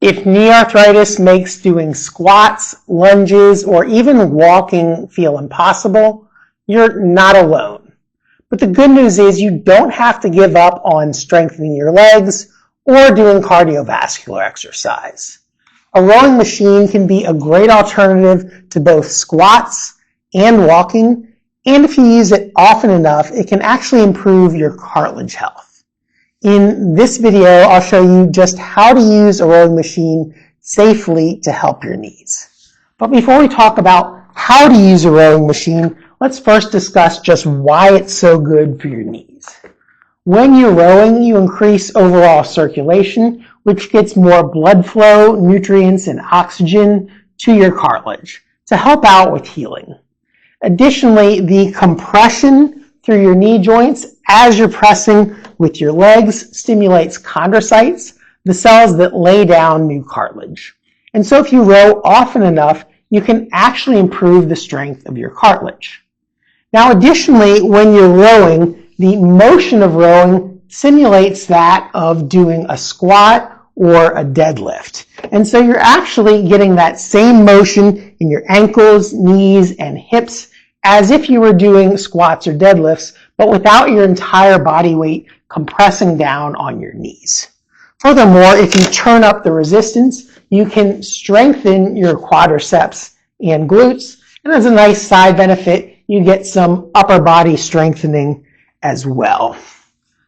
If knee arthritis makes doing squats, lunges, or even walking feel impossible, you're not alone. But the good news is you don't have to give up on strengthening your legs or doing cardiovascular exercise. A rowing machine can be a great alternative to both squats and walking, and if you use it often enough, it can actually improve your cartilage health. In this video, I'll show you just how to use a rowing machine safely to help your knees. But before we talk about how to use a rowing machine, let's first discuss just why it's so good for your knees. When you're rowing, you increase overall circulation, which gets more blood flow, nutrients, and oxygen to your cartilage to help out with healing. Additionally, the compression through your knee joints as you're pressing with your legs stimulates chondrocytes, the cells that lay down new cartilage. And so if you row often enough, you can actually improve the strength of your cartilage. Now additionally, when you're rowing, the motion of rowing simulates that of doing a squat or a deadlift. And so you're actually getting that same motion in your ankles, knees, and hips as if you were doing squats or deadlifts, but without your entire body weight compressing down on your knees. Furthermore, if you turn up the resistance, you can strengthen your quadriceps and glutes, and as a nice side benefit, you get some upper body strengthening as well.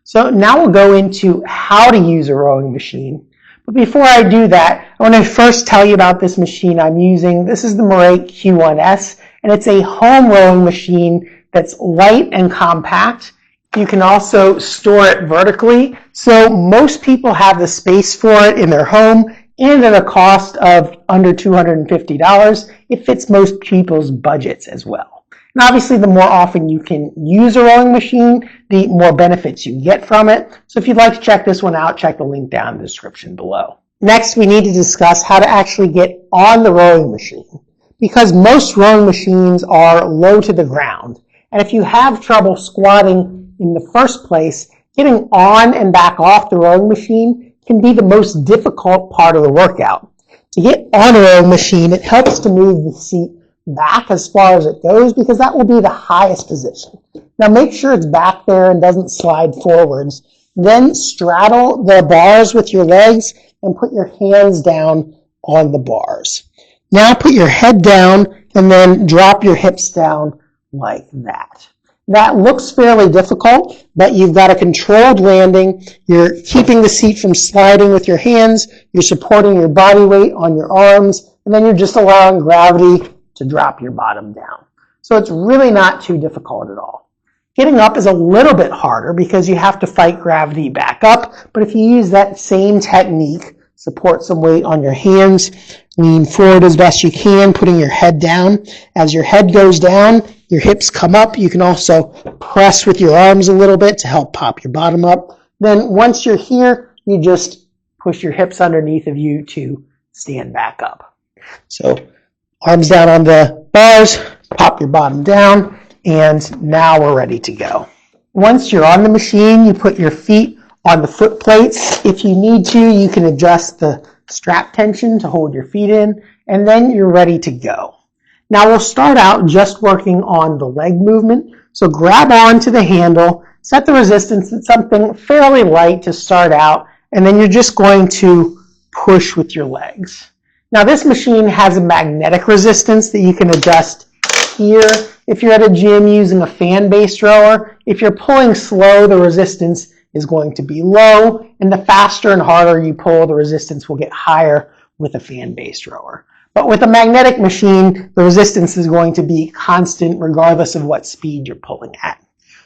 So now we'll go into how to use a rowing machine. But before I do that, I want to first tell you about this machine I'm using. This is the Moray Q1S, and it's a home rowing machine that's light and compact. You can also store it vertically, so most people have the space for it in their home, and at a cost of under $250, it fits most people's budgets as well. And obviously, the more often you can use a rowing machine, the more benefits you get from it. So if you'd like to check this one out, check the link down in the description below. Next, we need to discuss how to actually get on the rowing machine, because most rowing machines are low to the ground. And if you have trouble squatting in the first place, getting on and back off the rowing machine can be the most difficult part of the workout. To get on a rowing machine, it helps to move the seat back as far as it goes because that will be the highest position. Now make sure it's back there and doesn't slide forwards. Then straddle the bars with your legs and put your hands down on the bars. Now put your head down and then drop your hips down like that. That looks fairly difficult, but you've got a controlled landing. You're keeping the seat from sliding with your hands. You're supporting your body weight on your arms, and then you're just allowing gravity to drop your bottom down. So it's really not too difficult at all. Getting up is a little bit harder because you have to fight gravity back up, but if you use that same technique, support some weight on your hands, lean forward as best you can, putting your head down. As your head goes down, your hips come up. You can also press with your arms a little bit to help pop your bottom up. Then once you're here, you just push your hips underneath of you to stand back up. So arms down on the bars, pop your bottom down, and now we're ready to go. Once you're on the machine, you put your feet on the foot plates. If you need to, you can adjust the strap tension to hold your feet in, and then you're ready to go. Now we'll start out just working on the leg movement. So grab onto the handle, set the resistance at something fairly light to start out, and then you're just going to push with your legs. Now this machine has a magnetic resistance that you can adjust here. If you're at a gym using a fan-based rower, if you're pulling slow, the resistance is going to be low, and the faster and harder you pull, the resistance will get higher with a fan-based rower. But with a magnetic machine, the resistance is going to be constant regardless of what speed you're pulling at.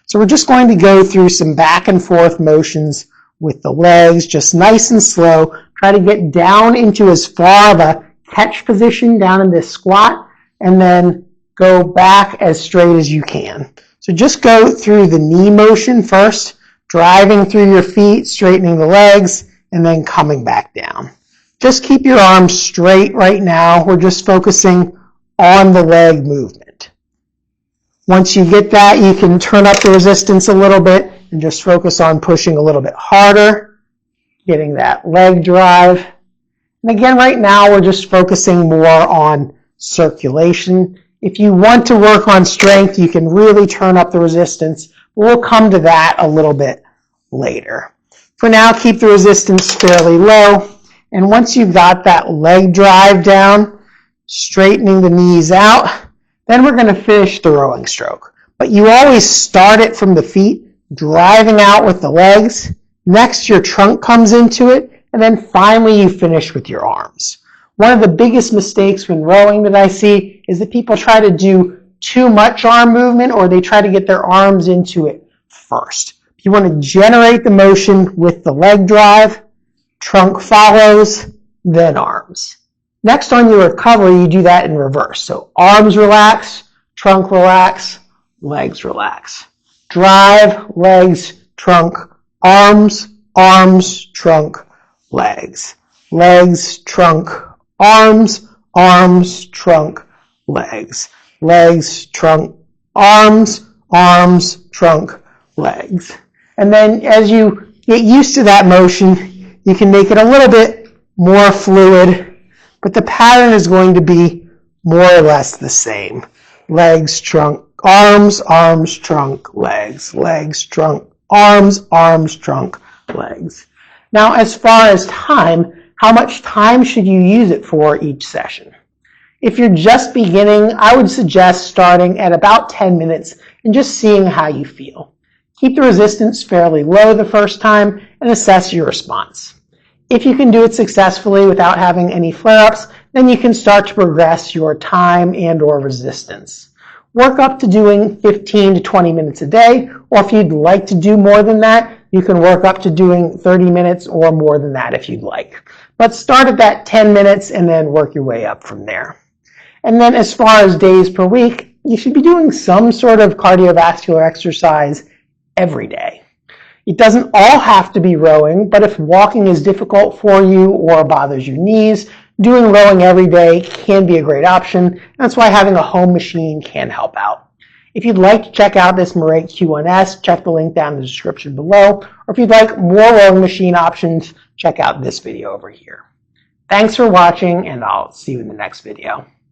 So we're just going to go through some back and forth motions with the legs, just nice and slow. Try to get down into as far of a catch position down in this squat, and then go back as straight as you can. So just go through the knee motion first, driving through your feet, straightening the legs, and then coming back down. Just keep your arms straight right now. We're just focusing on the leg movement. Once you get that, you can turn up the resistance a little bit and just focus on pushing a little bit harder, getting that leg drive, And again, right now we're just focusing more on circulation. If you want to work on strength, you can really turn up the resistance. We'll come to that a little bit later. For now, keep the resistance fairly low. And once you've got that leg drive down, straightening the knees out, then we're going to finish the rowing stroke. But you always start it from the feet, driving out with the legs. Next, your trunk comes into it, and then finally you finish with your arms. One of the biggest mistakes when rowing that I see is that people try to do too much arm movement, or they try to get their arms into it first. You want to generate the motion with the leg drive, trunk follows, then arms. Next, on your recovery, you do that in reverse. So arms relax, trunk relax, legs relax. Drive, legs, trunk, arms, arms, trunk, legs. Legs, trunk, arms, arms, trunk, legs. Legs, trunk, arms, arms, trunk, legs. And then as you get used to that motion, you can make it a little bit more fluid, but the pattern is going to be more or less the same. Legs, trunk, arms, arms, trunk, legs. Legs, trunk, arms, arms, trunk, legs. Now, as far as time, how much time should you use it for each session? If you're just beginning, I would suggest starting at about 10 minutes and just seeing how you feel. Keep the resistance fairly low the first time and assess your response. If you can do it successfully without having any flare-ups, then you can start to progress your time and/or resistance. Work up to doing 15 to 20 minutes a day, or if you'd like to do more than that, you can work up to doing 30 minutes or more than that if you'd like. But start at that 10 minutes and then work your way up from there. And then as far as days per week, you should be doing some sort of cardiovascular exercise every day. It doesn't all have to be rowing, but if walking is difficult for you or bothers your knees, doing rowing every day can be a great option. That's why having a home machine can help out. If you'd like to check out this Merate Q1S, check the link down in the description below. Or if you'd like more rowing machine options, check out this video over here. Thanks for watching, and I'll see you in the next video.